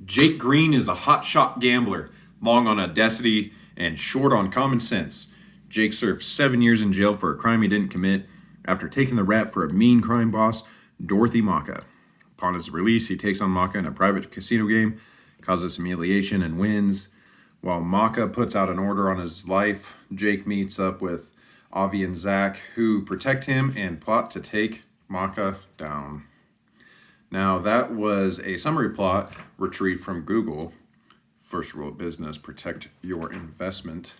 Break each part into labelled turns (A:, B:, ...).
A: Jake Green is a hotshot gambler, long on audacity and short on common sense. Jake served 7 years in jail for a crime he didn't commit after taking the rap for a mean crime boss, Dorothy Maka. Upon his release, he takes on Maka in a private casino game, causes humiliation, and wins. While Maka puts out an order on his life, Jake meets up with Avi and Zach, who protect him and plot to take Maka down. Now, that was a summary plot retrieved from Google. First rule of business, protect your investment.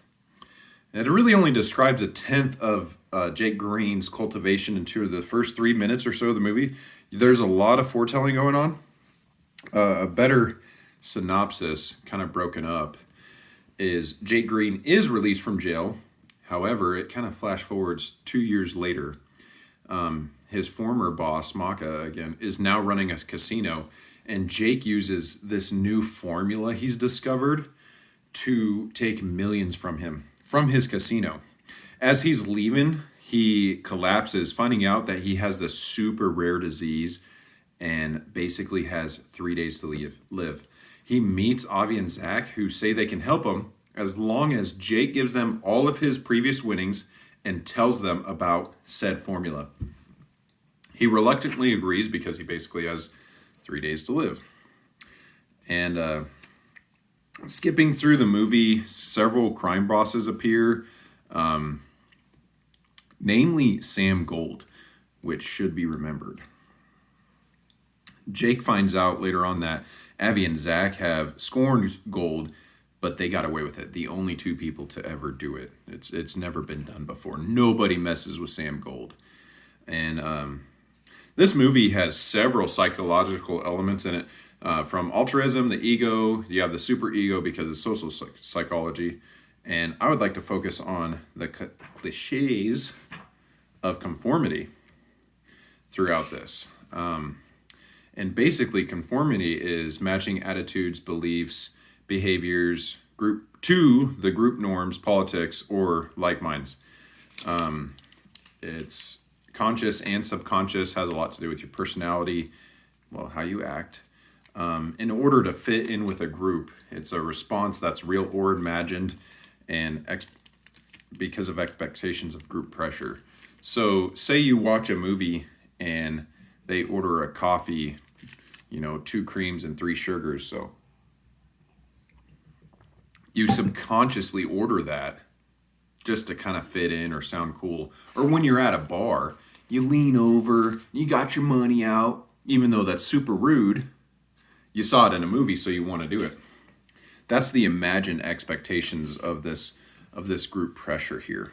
A: And it really only describes a tenth of Jake Green's cultivation into the first 3 minutes or so of the movie. There's a lot of foretelling going on. A better synopsis, kind of broken up, is Jake Green is released from jail. However, it kind of flash forwards 2 years later. His former boss, Maka, again, is now running a casino, and Jake uses this new formula he's discovered to take millions from him, from his casino. As he's leaving, he collapses, finding out that he has this super rare disease and basically has 3 days to live. He meets Avi and Zach, who say they can help him as long as Jake gives them all of his previous winnings and tells them about said formula. He reluctantly agrees because he basically has 3 days to live. And skipping through the movie, several crime bosses appear, namely Sam Gold, which should be remembered. Jake finds out later on that Avi and Zach have scorned Gold, but they got away with it. The only two people to ever do it. It's never been done before. Nobody messes with Sam Gold. And this movie has several psychological elements in it. From altruism, the ego, you have the super ego because of social psychology. And I would like to focus on the cliches of conformity throughout this. And basically, conformity is matching attitudes, beliefs, behaviors, to the group norms, politics, or like minds. It's conscious and subconscious, has a lot to do with your personality, well, how you act. In order to fit in with a group, it's a response that's real or imagined, and because of expectations of group pressure. So, say you watch a movie and they order a coffee, 2 creams and 3 sugars. So you subconsciously order that just to kind of fit in or sound cool. Or when you're at a bar, you lean over, you got your money out, even though that's super rude. You saw it in a movie, so you want to do it. That's the imagined expectations of this group pressure here.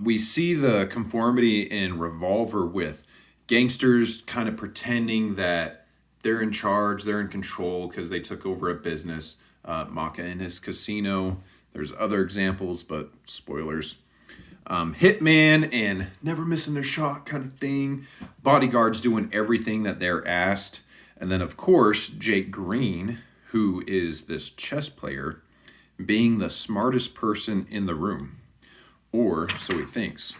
A: We see the conformity in Revolver with gangsters kind of pretending that they're in charge, they're in control because they took over a business. Maka in his casino. There's other examples, but spoilers. Hitman and never missing their shot kind of thing. Bodyguards doing everything that they're asked. And then, of course, Jake Green, who is this chess player, being the smartest person in the room. Or so he thinks.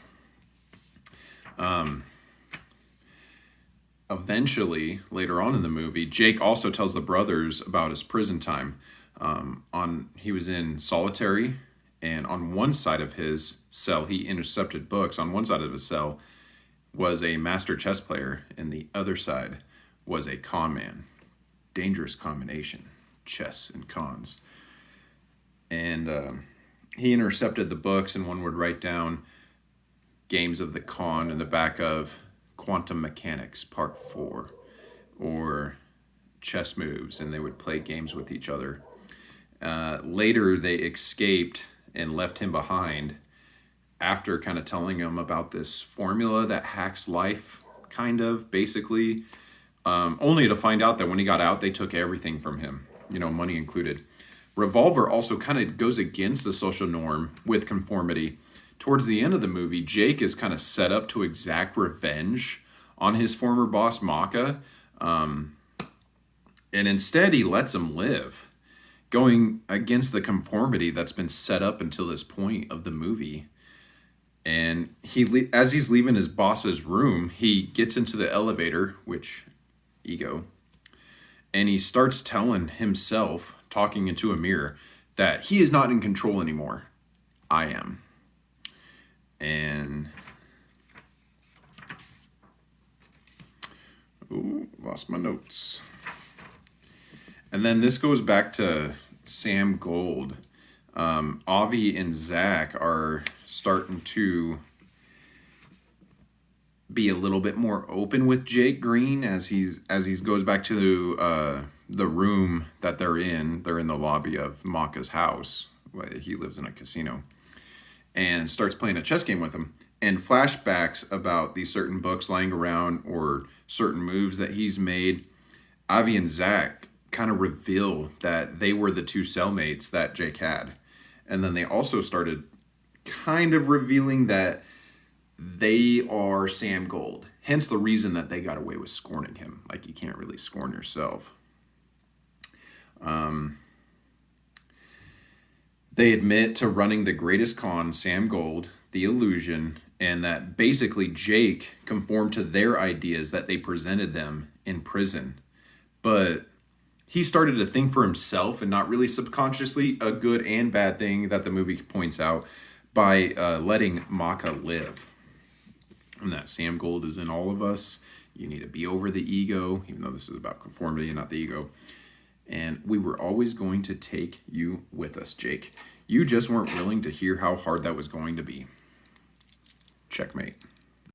A: Eventually, later on in the movie, Jake also tells the brothers about his prison time. He was in solitary, and on one side of his cell, he intercepted books. On one side of his cell was a master chess player, and the other side was a con man. Dangerous combination, chess and cons. And he intercepted the books, and one would write down games of the con in the back of Quantum Mechanics Part 4, or chess moves, and they would play games with each other. Later, they escaped and left him behind after kind of telling him about this formula that hacks life, kind of, basically, only to find out that when he got out, they took everything from him, money included. Revolver also kind of goes against the social norm with conformity. Towards the end of the movie, Jake is kind of set up to exact revenge on his former boss, Maka, and instead he lets him live, going against the conformity that's been set up until this point of the movie. And as he's leaving his boss's room, he gets into the elevator, which, ego, And he starts telling himself, talking into a mirror, that he is not in control anymore. I am. And ooh, lost my notes. And then this goes back to Sam Gold. Avi and Zach are starting to be a little bit more open with Jake Green as he goes back to the room that they're in. They're in the lobby of Maka's house. He lives in a casino, and starts playing a chess game with him. And flashbacks about these certain books lying around or certain moves that he's made. Avi and Zach kind of reveal that they were the two cellmates that Jake had. And then they also started kind of revealing that they are Sam Gold. Hence the reason that they got away with scorning him. Like, you can't really scorn yourself. They admit to running the greatest con, Sam Gold, the illusion, and that basically Jake conformed to their ideas that they presented them in prison. But he started to think for himself, and not really subconsciously, a good and bad thing that the movie points out, by letting Maka live. And that Sam Gold is in all of us. You need to be over the ego, even though this is about conformity and not the ego. And we were always going to take you with us, Jake. You just weren't willing to hear how hard that was going to be. Checkmate.